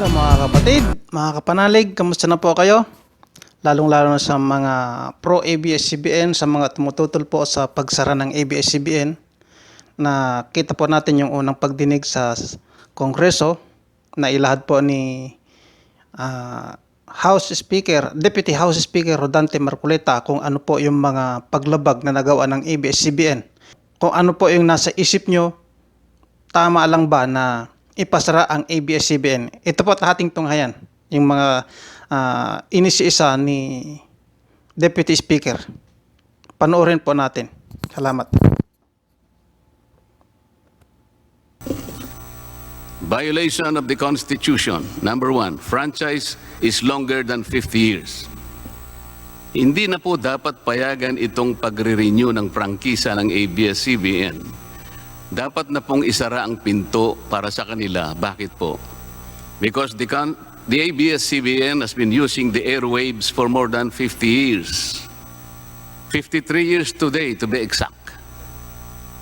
Hello mga kapatid, mga kapanalig, kamusta na po kayo? Lalong-lalo na sa mga pro-ABS-CBN, sa mga tumututol po sa pagsara ng ABS-CBN, na kita po natin yung unang pagdinig sa Kongreso na ilahad po ni Deputy House Speaker Rodante Marcoleta kung ano po yung mga paglabag na nagawa ng ABS-CBN. Kung ano po yung nasa isip nyo, tama lang ba na ipasara ang ABS-CBN? Ito po at ating tunghayan, yung mga inisiisa ni Deputy Speaker. Panoorin po natin. Salamat. Violation of the Constitution. Number 1, franchise is longer than 50 years. Hindi na po dapat payagan itong pagre-renew ng prangkisa ng ABS-CBN. Dapat na pong isara ang pinto para sa kanila. Bakit po? Because the ABS-CBN has been using the airwaves for more than 50 years. 53 years today, to be exact.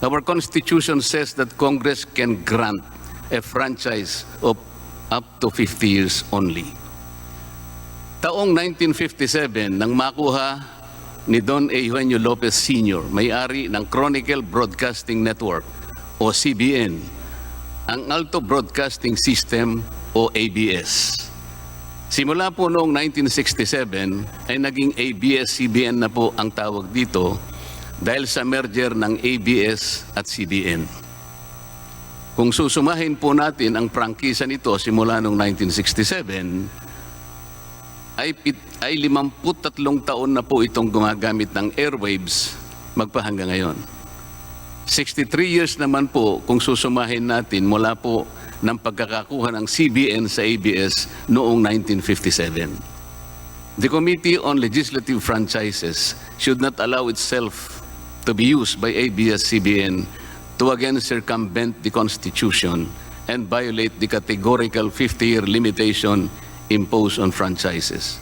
Our Constitution says that Congress can grant a franchise of up to 50 years only. Taong 1957, nang makuha ni Don Eugenio Lopez Sr., may-ari ng Chronicle Broadcasting Network o CBN, ang Alto Broadcasting System o ABS. Simula po noong 1967 ay naging ABS-CBN na po ang tawag dito dahil sa merger ng ABS at CBN. Kung susumahin po natin ang prangkisa nito simula noong 1967, ay 53 taon na po itong gumagamit ng airwaves magpahanggang ngayon. 63 years naman po kung susumahin natin mula po ng pagkakakuha ng CBN sa ABS noong 1957. The Committee on Legislative Franchises should not allow itself to be used by ABS-CBN to again circumvent the Constitution and violate the categorical 50-year limitation imposed on franchises.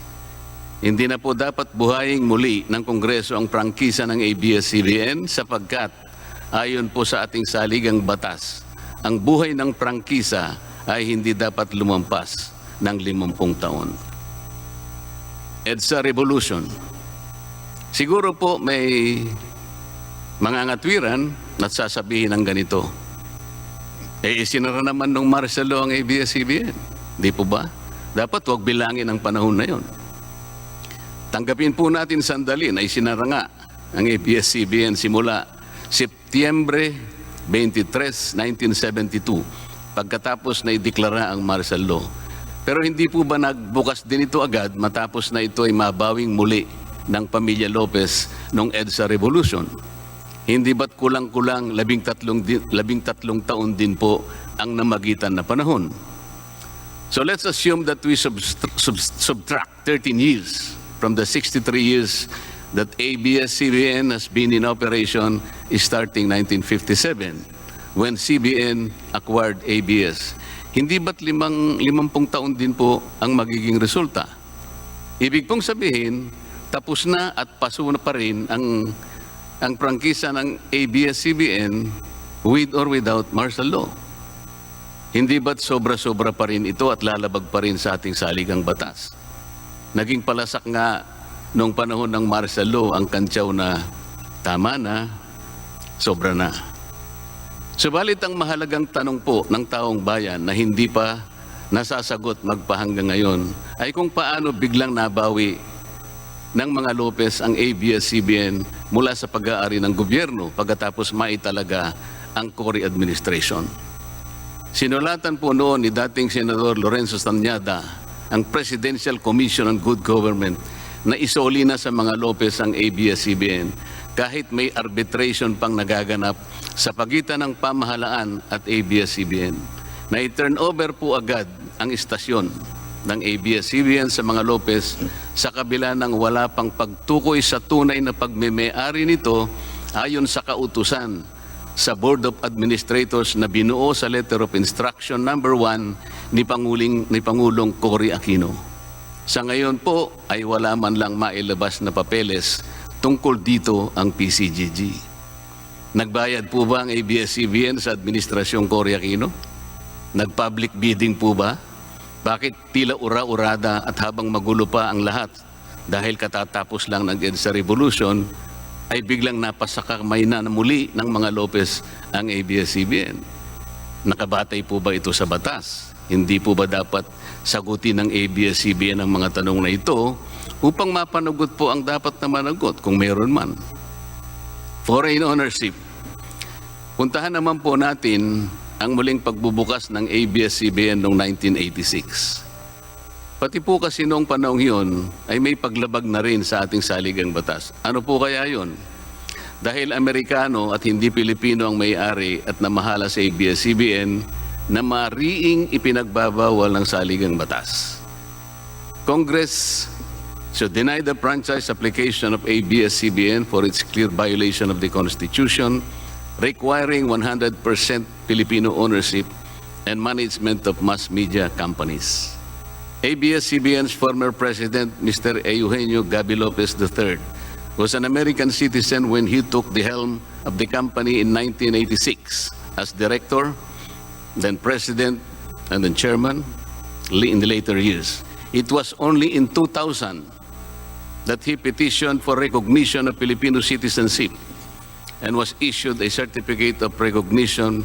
Hindi na po dapat buhayin muli ng Kongreso ang prangkisa ng ABS-CBN sapagkat ayon po sa ating saligang batas, ang buhay ng prangkisa ay hindi dapat lumampas ng 50 taon. EDSA Revolution. Siguro po may mga ngatwiran at sasabihin ng ganito. Isinara naman ng martial law ang ABS-CBN. Di po ba? Dapat huwag bilangin ang panahon na yon. Tanggapin po natin sandali na isinara nga ang ABS-CBN simula Setyembre 23, 1972, pagkatapos na ideklara ang martial law. Pero hindi po ba nagbukas din ito agad matapos na ito ay mabawing muli ng pamilya Lopez nung EDSA Revolution? Hindi ba't kulang-kulang 13 taon din po ang namagitan na panahon? So let's assume that we subtract 13 years from the 63 years that ABS-CBN has been in operation starting 1957 when CBN acquired ABS. Hindi ba't 50 taon din po ang magiging resulta? Ibig pong sabihin, tapos na at paso na pa rin ang prangkisa ng ABS-CBN with or without martial law. Hindi ba't sobra-sobra pa rin ito at lalabag pa rin sa ating saligang batas? Naging palasak nga noong panahon ng martial law ang kantsaw na tama na, sobra na. Subalit ang mahalagang tanong po ng taong bayan na hindi pa nasasagot magpahanggang ngayon ay kung paano biglang nabawi ng mga Lopez ang ABS-CBN mula sa pag-aari ng gobyerno pagkatapos maitalaga ang Cory administration. Sinulatan po noon ni dating Senador Lorenzo Tanyada ang Presidential Commission on Good Government na isoli na sa mga Lopez ang ABS-CBN kahit may arbitration pang nagaganap sa pagitan ng pamahalaan at ABS-CBN. Na i-turn over po agad ang istasyon ng ABS-CBN sa mga Lopez sa kabila ng wala pang pagtukoy sa tunay na pagmeme-ari nito ayon sa kautusan sa Board of Administrators na binuo sa Letter of Instruction number 1 ni Pangulong Cory Aquino. Sa ngayon po ay wala man lang mailabas na papeles tungkol dito ang PCGG. Nagbayad po ba ang ABS-CBN sa Administrasyong Cory Aquino? Nag-public bidding po ba? Bakit tila ura-urada at habang magulo pa ang lahat dahil katatapos lang ng EDSA Revolution, ay biglang napasakamay na muli ng mga Lopez ang ABS-CBN? Nakabatay po ba ito sa batas? Hindi po ba dapat sagutin ng ABS-CBN ang mga tanong na ito upang mapanagot po ang dapat na managot kung meron man? Foreign ownership. Puntahan naman po natin ang muling pagbubukas ng ABS-CBN noong 1986. Pati po kasi noong panahong yun ay may paglabag na rin sa ating saligang batas. Ano po kaya yun? Dahil Amerikano at hindi Pilipino ang may-ari at namahala sa ABS-CBN na mariing ipinagbabawal ng saligang batas. Congress should deny the franchise application of ABS-CBN for its clear violation of the Constitution, requiring 100% Filipino ownership and management of mass media companies. ABS-CBN's former president, Mr. Eugenio Gabi Lopez III, was an American citizen when he took the helm of the company in 1986 as director, then president, and then chairman in the later years. It was only in 2000 that he petitioned for recognition of Filipino citizenship and was issued a certificate of recognition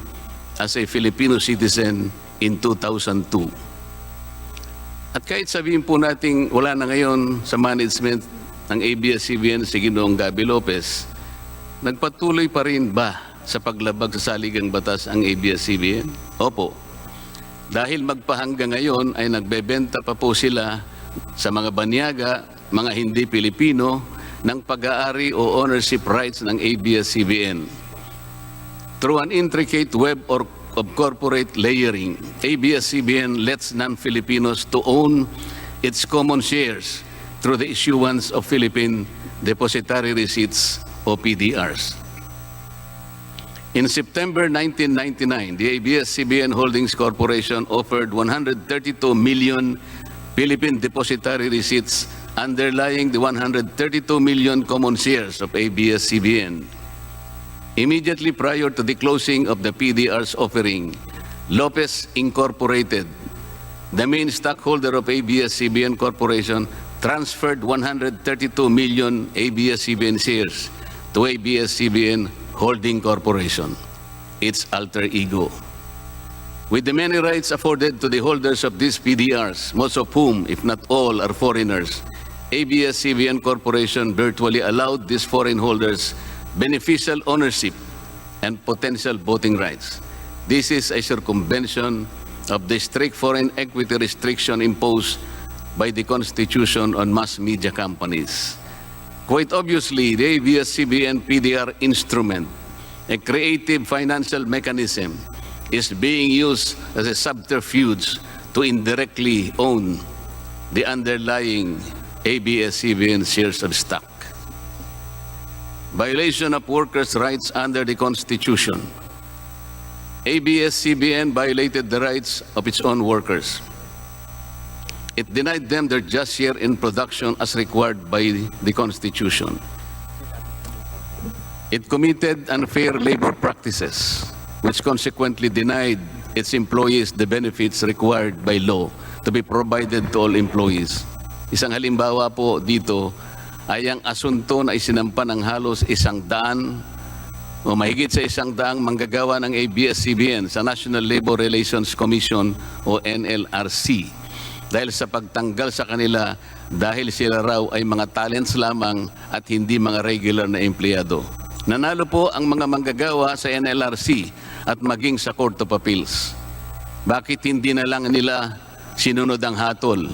as a Filipino citizen in 2002. At kahit sabihin po nating wala na ngayon sa management ng ABS-CBN si Ginoong Gabi Lopez, nagpatuloy pa rin ba sa paglabag sa saligang batas ang ABS-CBN? Opo. Dahil magpahanggang ngayon ay nagbebenta pa po sila sa mga banyaga, mga hindi Pilipino, ng pag-aari o ownership rights ng ABS-CBN. Through an intricate web of corporate layering, ABS-CBN lets non-Filipinos to own its common shares through the issuance of Philippine Depositary Receipts o PDRs. In September 1999, the ABS-CBN Holdings Corporation offered 132 million Philippine Depositary Receipts underlying the 132 million common shares of ABS-CBN. Immediately prior to the closing of the PDR's offering, Lopez Incorporated, the main stockholder of ABS-CBN Corporation, transferred 132 million ABS-CBN shares to ABS-CBN Holding Corporation, its alter ego. With the many rights afforded to the holders of these PDRs, most of whom, if not all, are foreigners, ABS-CBN Corporation virtually allowed these foreign holders beneficial ownership and potential voting rights. This is a circumvention of the strict foreign equity restriction imposed by the Constitution on mass media companies. Quite obviously, the ABS-CBN PDR instrument, a creative financial mechanism, is being used as a subterfuge to indirectly own the underlying ABS-CBN shares of stock. Violation of workers' rights under the Constitution. ABS-CBN violated the rights of its own workers. It denied them their just share in production as required by the Constitution. It committed unfair labor practices, which consequently denied its employees the benefits required by law to be provided to all employees. Isang halimbawa po dito ay ang asunto na isinampa ng halos 100 o mahigit sa 100 manggagawa ng ABS-CBN sa National Labor Relations Commission o NLRC dahil sa pagtanggal sa kanila dahil sila raw ay mga talents lamang at hindi mga regular na empleyado. Nanalo po ang mga manggagawa sa NLRC at maging sa Court of Appeals. Bakit hindi na lang nila sinunod ang hatol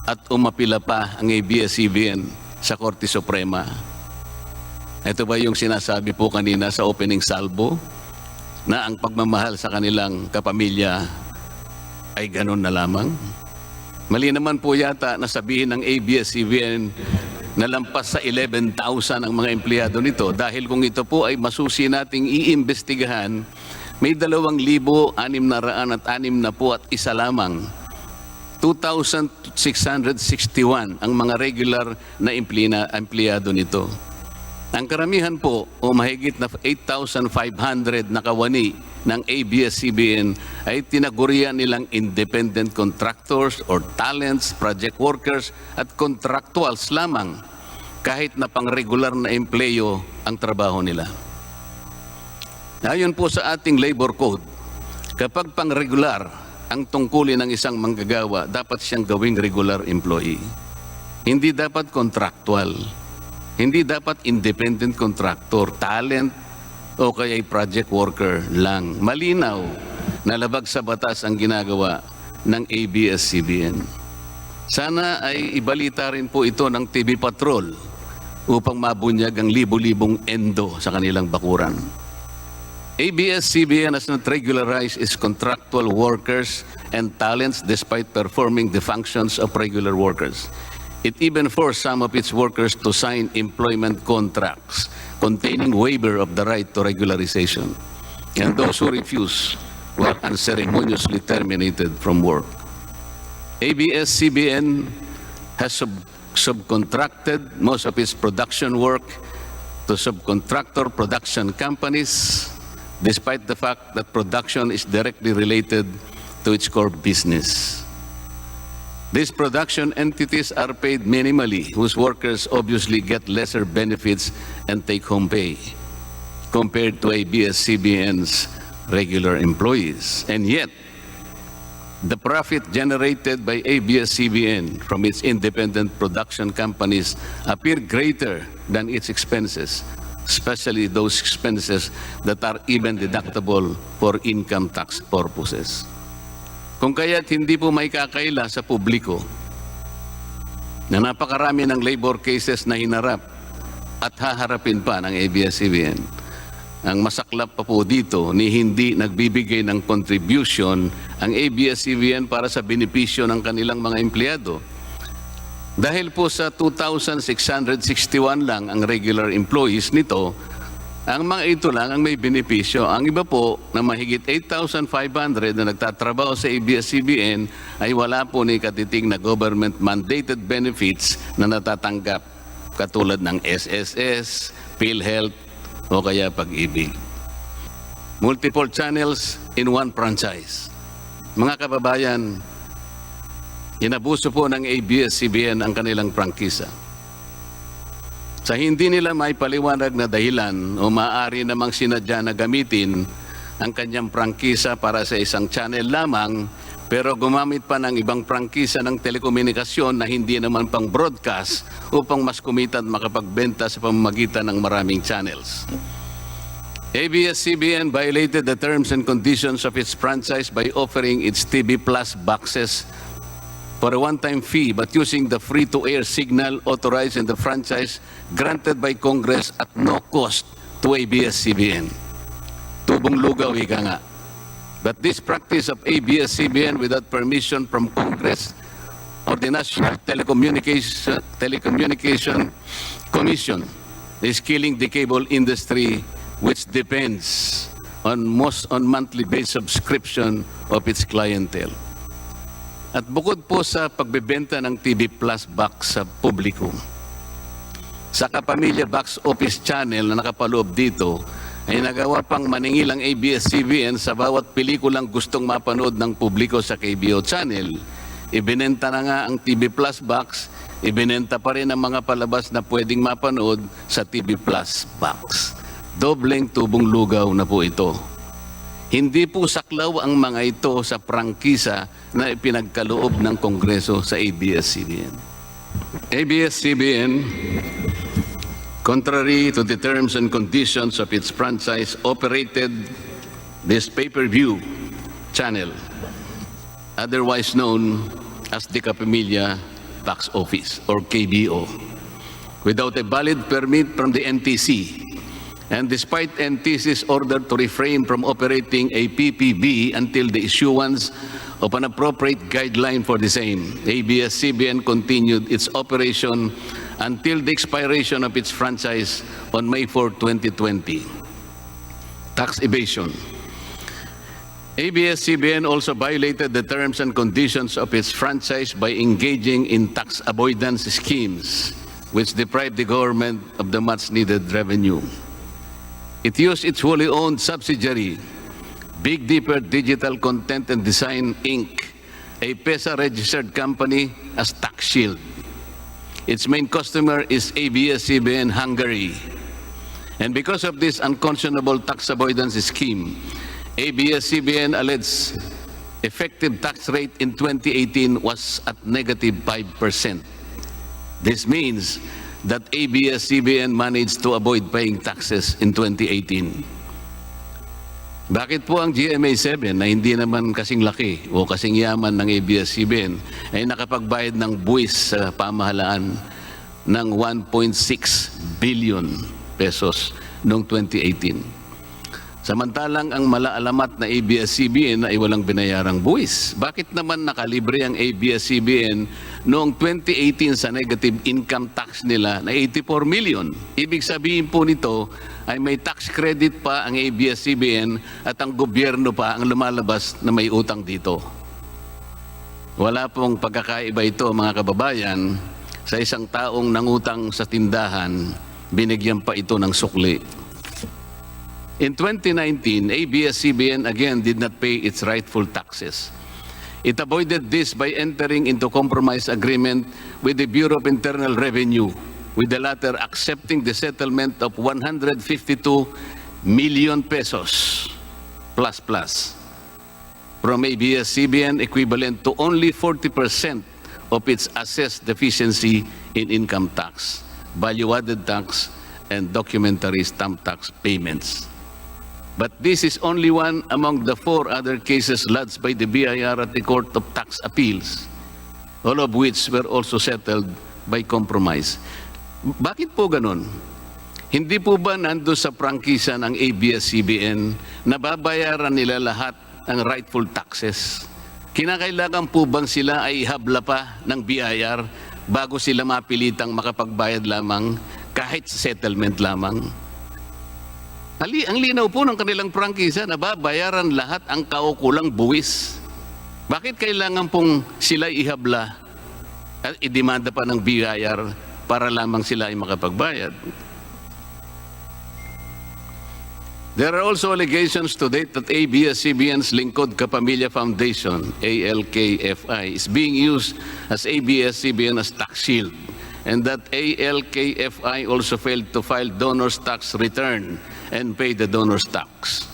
at umapila pa ang ABS-CBN sa Korte Suprema? Ito ba yung sinasabi po kanina sa opening salvo na ang pagmamahal sa kanilang kapamilya ay ganun na lamang? Mali naman po yata na sabihin ng ABS-CBN na lampas sa 11,000 ang mga empleyado nito dahil kung ito po ay masusi nating iimbestigahan, may 2,661 lamang. 2,661 ang mga regular na empleyado nito. Ang karamihan po o mahigit na 8,500 na kawani ng ABS-CBN ay tinagurian nilang independent contractors or talents, project workers at contractuals lamang kahit na pang-regular na empleyo ang trabaho nila. Ayon po sa ating labor code, kapag pang-regular ang tungkulin ng isang manggagawa, dapat siyang gawing regular employee. Hindi dapat contractual. Hindi dapat independent contractor, talent, o kaya project worker lang. Malinaw na labag sa batas ang ginagawa ng ABS-CBN. Sana ay ibalita rin po ito ng TV Patrol upang mabunyag ang libo-libong endo sa kanilang bakuran. ABS-CBN has not regularized its contractual workers and talents despite performing the functions of regular workers. It even forced some of its workers to sign employment contracts containing waiver of the right to regularization. And those who refuse were unceremoniously terminated from work. ABS-CBN has subcontracted most of its production work to subcontractor production companies, despite the fact that production is directly related to its core business. These production entities are paid minimally, whose workers obviously get lesser benefits and take-home pay compared to ABS-CBN's regular employees. And yet, the profit generated by ABS-CBN from its independent production companies appear greater than its expenses, especially those expenses that are even deductible for income tax purposes. Kung kaya't hindi po may kakaila sa publiko na napakarami ng labor cases na hinarap at haharapin pa ng ABS-CBN. Ang masaklap pa po dito ni hindi nagbibigay ng contribution ang ABS-CBN para sa benepisyo ng kanilang mga empleyado. Dahil po sa 2,661 lang ang regular employees nito, ang mga ito lang ang may benepisyo. Ang iba po na mahigit 8,500 na nagtatrabaho sa ABS-CBN ay wala po ni katiting na government-mandated benefits na natatanggap katulad ng SSS, PhilHealth o kaya Pag-ibig. Multiple channels in one franchise. Mga kababayan, inabuso po ng ABS-CBN ang kanilang prangkisa. Sa hindi nila may paliwanag na dahilan o maaari namang sinadya na gamitin ang kanyang prangkisa para sa isang channel lamang, pero gumamit pa ng ibang prangkisa ng telekomunikasyon na hindi naman pang broadcast upang mas kumita at makapagbenta sa pamamagitan ng maraming channels. ABS-CBN violated the terms and conditions of its franchise by offering its TV Plus boxes for a one-time fee, but using the free-to-air signal authorized in the franchise granted by Congress at no cost to ABS-CBN. Tubong lugaw, ika nga. But this practice of ABS-CBN without permission from Congress or the National Telecommunication Commission is killing the cable industry, which depends on monthly-based subscription of its clientele. At bukod po sa pagbebenta ng TV Plus box sa publiko, sa Kapamilya Box Office Channel na nakapaloob dito, ay nagawa pang maningil ang ABS-CBN sa bawat pelikulang gustong mapanood ng publiko sa KBO Channel. Ibinenta na nga ang TV Plus box, ibinenta pa rin ang mga palabas na pwedeng mapanood sa TV Plus box. Dobleng tubong lugaw na po ito. Hindi po saklaw ang mga ito sa prangkisa na ipinagkaloob ng Kongreso sa ABS-CBN. ABS-CBN, contrary to the terms and conditions of its franchise, operated this pay-per-view channel, otherwise known as the Kapamilya Box Office or KBO, without a valid permit from the NTC. And despite NTC's order to refrain from operating a PPB until the issuance of an appropriate guideline for the same, ABS-CBN continued its operation until the expiration of its franchise on May 4, 2020. Tax evasion. ABS-CBN also violated the terms and conditions of its franchise by engaging in tax avoidance schemes, which deprived the government of the much-needed revenue. It used its wholly owned subsidiary Big Dipper Digital Content and Design Inc., a PESA-registered company, as Tax Shield. Its main customer is ABS-CBN Hungary. And because of this unconscionable tax avoidance scheme, ABS-CBN alleged effective tax rate in 2018 was at negative 5%. This means that ABS-CBN managed to avoid paying taxes in 2018. Bakit po ang GMA7 na hindi naman kasing laki o kasing yaman ng ABS-CBN ay nakapagbayad ng buwis sa pamahalaan ng 1.6 billion pesos noong 2018? Samantalang ang malaalamat na ABS-CBN ay walang binayarang buwis. Bakit naman nakalibre ang ABS-CBN noong 2018 sa negative income tax nila na 84 million? Ibig sabihin po nito ay may tax credit pa ang ABS-CBN at ang gobyerno pa ang lumalabas na may utang dito. Wala pong pagkakaiba ito, mga kababayan. Sa isang taong nangutang sa tindahan, binigyan pa ito ng sukli. In 2019, ABS-CBN again did not pay its rightful taxes. It avoided this by entering into compromise agreement with the Bureau of Internal Revenue, with the latter accepting the settlement of 152 million pesos plus from ABS-CBN, equivalent to only 40% of its assessed deficiency in income tax, value-added tax, and documentary stamp tax payments. But this is only one among the 4 other cases lodged by the BIR at the Court of Tax Appeals, all of which were also settled by compromise. Bakit po ganun? Hindi po ba nando sa prangkisa ng ABS-CBN na babayaran nila lahat ng rightful taxes? Kinakailangan po bang sila ay habla pa ng BIR bago sila mapilitang makapagbayad lamang kahit settlement lamang? Ang linaw po ng kanilang prangkisa na babayaran lahat ang kaukulang buwis. Bakit kailangan pong sila ihabla at idemanda pa ng BIR para lamang sila ay makapagbayad? There are also allegations to date that ABS-CBN's Lingkod Kapamilya Foundation, ALKFI, is being used as ABS-CBN as tax shield, and that ALKFI also failed to file donor's tax return and pay the donor's tax.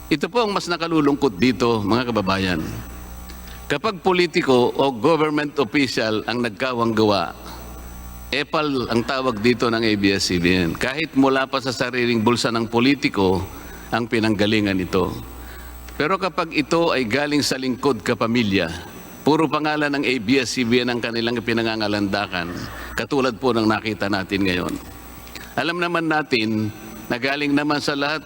Ito po ang mas nakalulungkot dito, mga kababayan. Kapag politiko o government official ang nagkawang gawa, epal ang tawag dito ng ABS-CBN. Kahit mula pa sa sariling bulsa ng politiko ang pinanggalingan ito. Pero kapag ito ay galing sa lingkod kapamilya, puro pangalan ng ABS-CBN ang kanilang pinangangalandakan, katulad po ng nakita natin ngayon. Alam naman natin na galing naman sa lahat,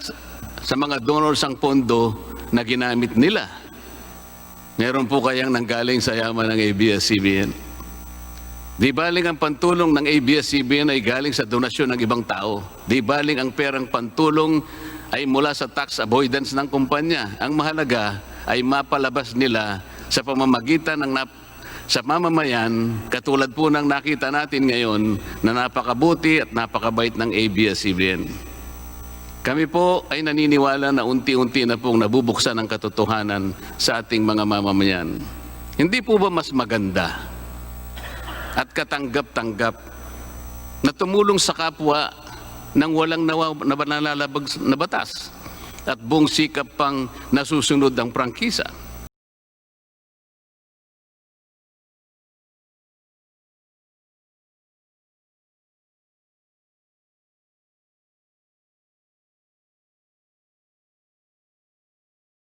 sa mga donors ang pondo na ginamit nila. Meron po kayang nanggaling sa yaman ng ABS-CBN. Di baling ang pantulong ng ABS-CBN ay galing sa donasyon ng ibang tao. Di baling ang perang pantulong ay mula sa tax avoidance ng kumpanya. Ang mahalaga ay mapalabas nila sa pamamagitan ng sa mamamayan, katulad po ng nakita natin ngayon na napakabuti at napakabait ng ABS-CBN. Kami po ay naniniwala na unti-unti na pong nabubuksan ang katotohanan sa ating mga mamamayan. Hindi po ba mas maganda at katanggap-tanggap na tumulong sa kapwa ng walang nalalabag na batas at buong sikap pang nasusunod ang prangkisa?